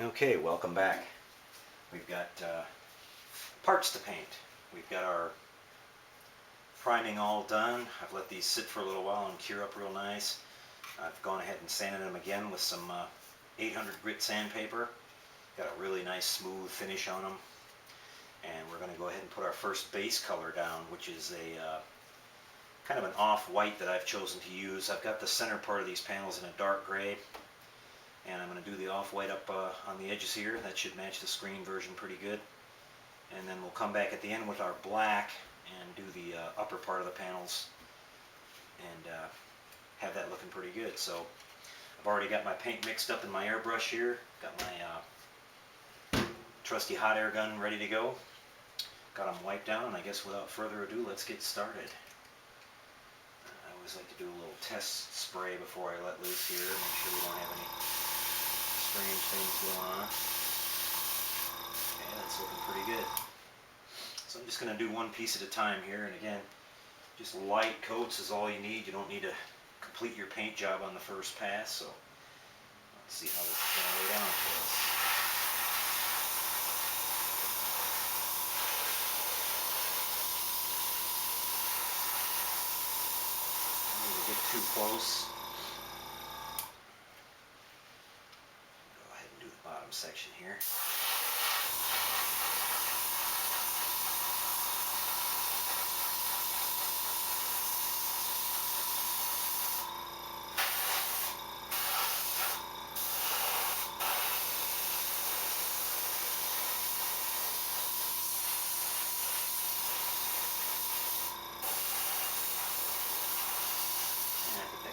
Okay, welcome back. We've got parts to paint. We've got our priming all done. I've let these sit for a little while and cure up real nice. I've gone ahead and sanded them again with some 800 grit sandpaper. Got a really nice smooth finish on them. And we're going to go ahead and put our first base color down, which is a kind of an off-white that I've chosen to use. I've got the center part of these panels in a dark gray. And I'm going to do the off-white up on the edges here. That should match the screen version pretty good. And then we'll come back at the end with our black and do the upper part of the panels and have that looking pretty good. So I've already got my paint mixed up in my airbrush here. Got my trusty hot air gun ready to go. Got them wiped down, and I guess without further ado, let's get started. I always like to do a little test spray before I let loose here, make sure we don't have any strange things going on. Okay, that's looking pretty good. So I'm just going to do one piece at a time here, and again, just light coats is all you need. You don't need to complete your paint job on the first pass, so let's see how this is going to lay down for us. I don't need to get too close. Go ahead and do the bottom section here.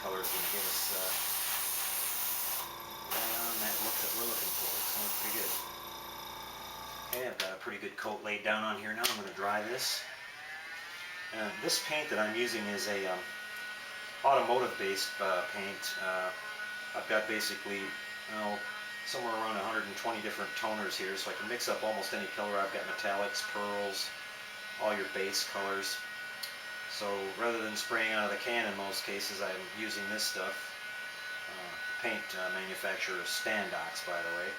Color is going to give us right on that look that we're looking for. It's going to look pretty good. Okay, I've got a pretty good coat laid down on here now. I'm going to dry this. This paint that I'm using is a automotive-based paint. I've got basically somewhere around 120 different toners here, so I can mix up almost any color. I've got metallics, pearls, all your base colors. So rather than spraying out of the can in most cases, I'm using this stuff. The paint manufacturer is Standox, by the way.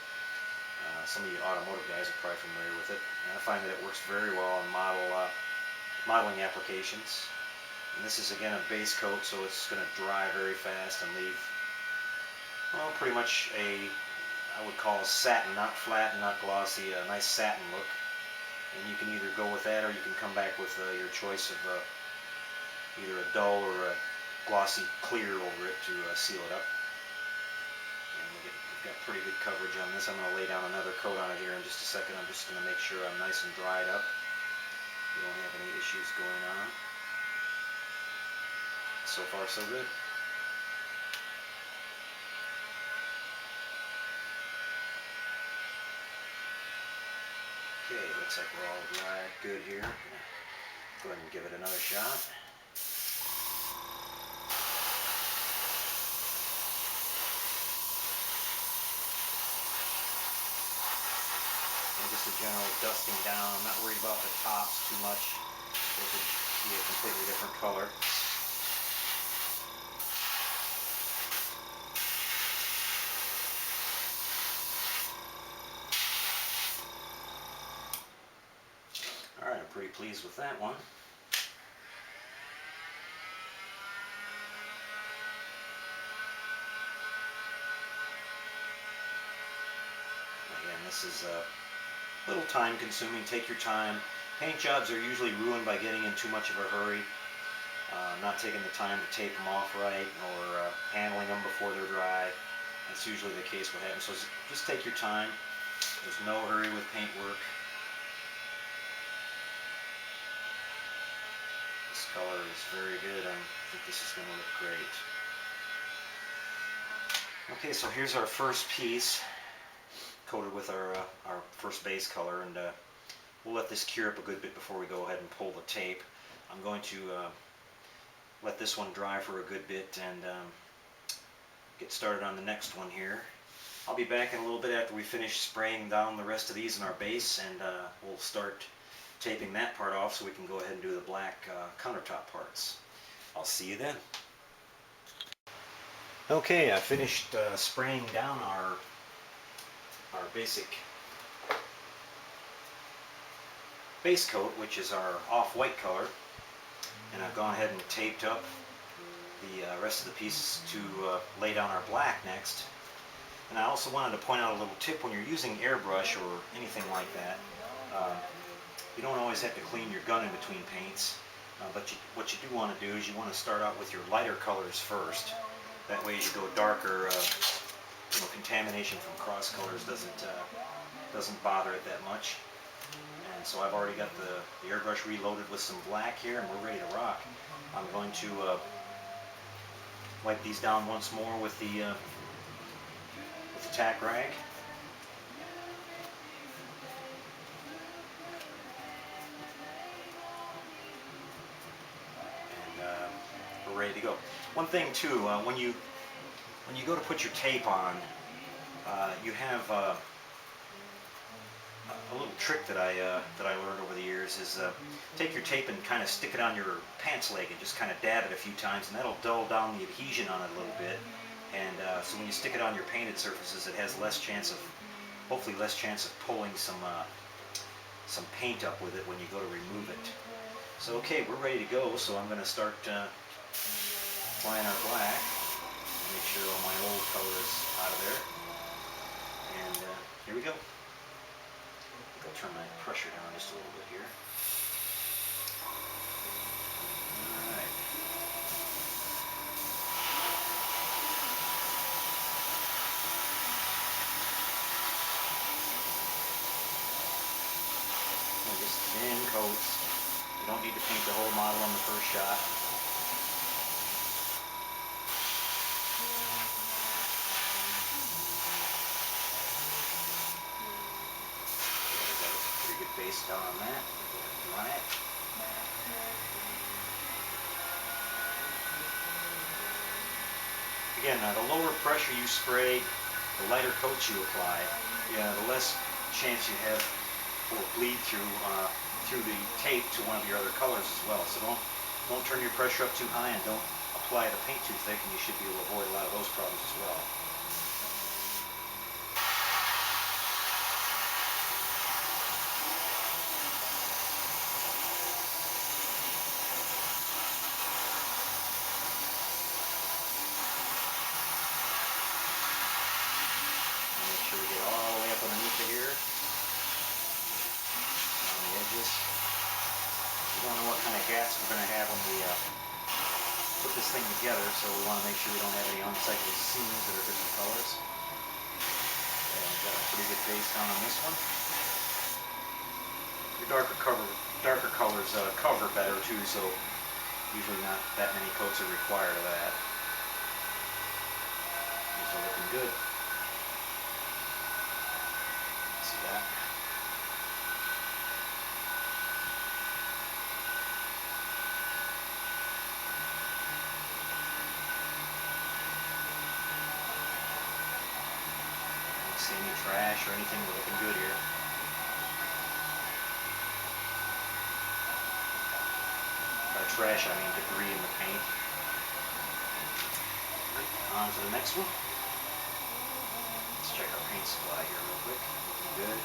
Some of you automotive guys are probably familiar with it. And I find that it works very well on modeling applications. And this is again a base coat, so it's going to dry very fast and leave, well, pretty much I would call a satin, not flat and not glossy, a nice satin look. And you can either go with that, or you can come back with your choice of either a dull or a glossy clear over it to seal it up. And we've got pretty good coverage on this. I'm going to lay down another coat on it here in just a second. I'm just going to make sure I'm nice and dried up. We don't have any issues going on. So far, so good. Okay, looks like we're all dry good here. Go ahead and give it another shot. Just a general dusting down. I'm not worried about the tops too much. Those would be a completely different color. Alright, I'm pretty pleased with that one. Again, this is a little time consuming. Take your time. Paint jobs are usually ruined by getting in too much of a hurry, not taking the time to tape them off right, or handling them before they're dry. That's usually the case what happens. So just take your time. There's no hurry with paint work. This color is very good. I think this is going to look great. Okay, so here's our first piece, coated with our first base color, and we'll let this cure up a good bit before we go ahead and pull the tape. I'm going to let this one dry for a good bit and get started on the next one here. I'll be back in a little bit after we finish spraying down the rest of these in our base, and we'll start taping that part off so we can go ahead and do the black countertop parts. I'll see you then. Okay, I finished spraying down our our basic base coat, which is our off-white color, and I've gone ahead and taped up the rest of the pieces to lay down our black next. And I also wanted to point out a little tip: when you're using airbrush or anything like that, you don't always have to clean your gun in between paints, but what you do want to do is you want to start out with your lighter colors first. That way as you go darker, contamination from cross colors doesn't bother it that much. And so I've already got the airbrush reloaded with some black here, and we're ready to rock. I'm going to wipe these down once more with the tack rag. And we're ready to go. One thing too, when you go to put your tape on, you have a little trick that I learned over the years is take your tape and kind of stick it on your pants leg and just kind of dab it a few times, and that'll dull down the adhesion on it a little bit. And so when you stick it on your painted surfaces, it has hopefully less chance of pulling some paint up with it when you go to remove it. So okay, we're ready to go. So I'm going to start applying our black. Make sure all my old color is out of there. And here we go. I'll turn my pressure down just a little bit here. Alright. Just thin coats. You don't need to paint the whole model on the first shot. Base down on that. Run it. Again, the lower pressure you spray, the lighter coats you apply, the less chance you have for bleed through the tape to one of your other colors as well. So don't turn your pressure up too high, and don't apply the paint too thick, and you should be able to avoid a lot of those problems as well. Here on the edges. We don't know what kind of gaps we're going to have when we put this thing together, so we want to make sure we don't have any unsightly seams that are different colors. And we've got a pretty good base down on this one. Your darker colors cover better too, so usually not that many coats are required of that. These are looking good. That. Don't see any trash or anything. We're looking good here. By trash, I mean debris in the paint. On to the next one. Let's check our paint supply here real quick. Looking good.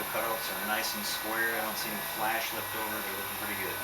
Cutouts are nice and square. I don't see any flash left over. They're looking pretty good.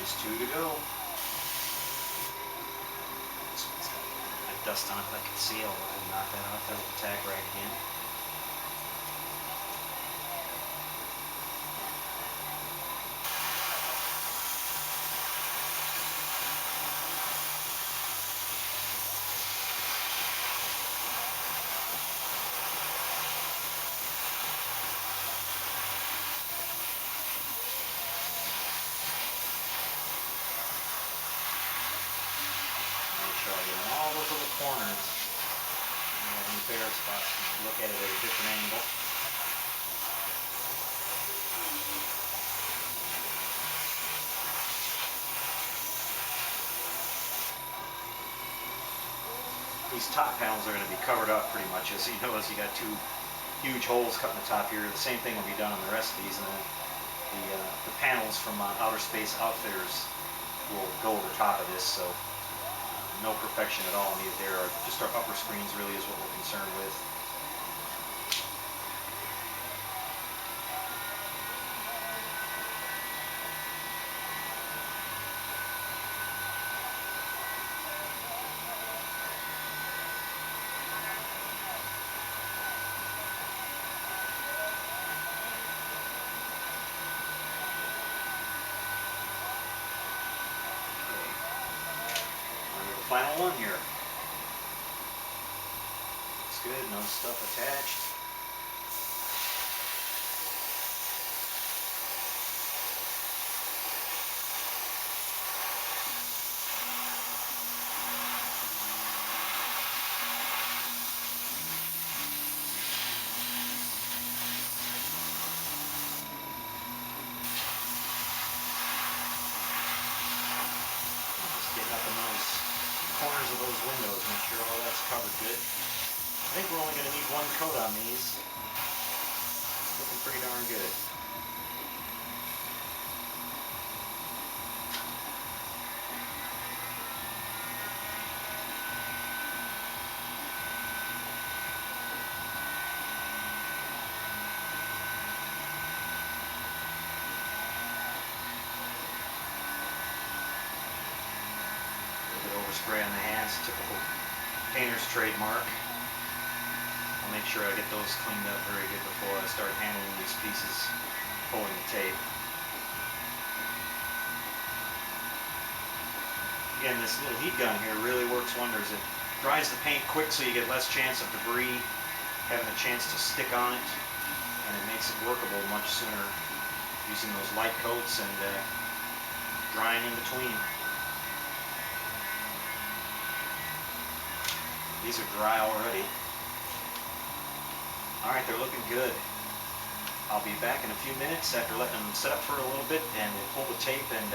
Just 2 to go. This one's got a little bit of dust on it, but I can see. I'll go ahead and knock that off there with the tag rag again. I get in all those little corners. And have any bare spots. Look at it at a different angle. These top panels are going to be covered up pretty much. As you notice, you got 2 huge holes cut in the top here. The same thing will be done on the rest of these, and then the panels from Outer Space Outfitters will go over top of this. So no perfection at all needed there. Just our upper screens really is what we're concerned with. Final one here. Looks good, no stuff attached. Just getting up in those corners of those windows, make sure all that's covered good. I think we're only going to need 1 coat on these. Looking pretty darn good. Overspray on the hands, typical painter's trademark. I'll make sure I get those cleaned up very good before I start handling these pieces, pulling the tape. Again, this little heat gun here really works wonders. It dries the paint quick so you get less chance of debris having a chance to stick on it, and it makes it workable much sooner using those light coats and drying in between. These are dry already. Alright, they're looking good. I'll be back in a few minutes after letting them set up for a little bit, and we'll pull the tape, and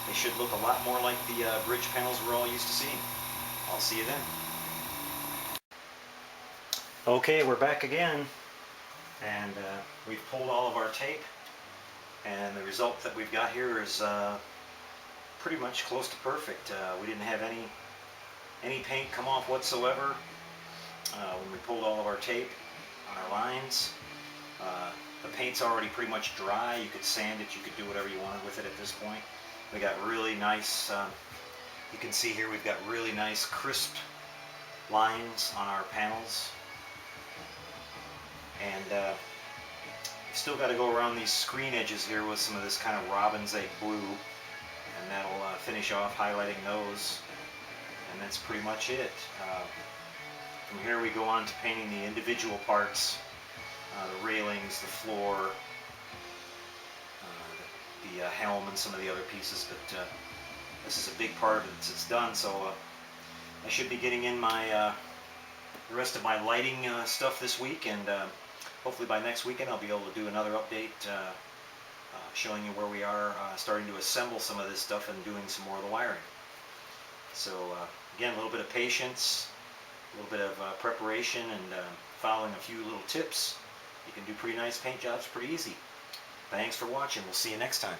they should look a lot more like the bridge panels we're all used to seeing. I'll see you then. Okay, we're back again, and we've pulled all of our tape, and the result that we've got here is pretty much close to perfect. We didn't have any paint come off whatsoever when we pulled all of our tape on our lines. The paint's already pretty much dry. You could sand it, you could do whatever you wanted with it at this point. We got really nice, you can see here we've got really nice crisp lines on our panels. And still got to go around these screen edges here with some of this kind of robin's egg blue, and that'll finish off highlighting those. And that's pretty much it. From here we go on to painting the individual parts, the railings, the floor, the helm, and some of the other pieces. But this is a big part of it. It's done, so I should be getting in my the rest of my lighting stuff this week, and hopefully by next weekend I'll be able to do another update showing you where we are starting to assemble some of this stuff and doing some more of the wiring. So again, a little bit of patience, a little bit of preparation, and following a few little tips. You can do pretty nice paint jobs pretty easy. Thanks for watching. We'll see you next time.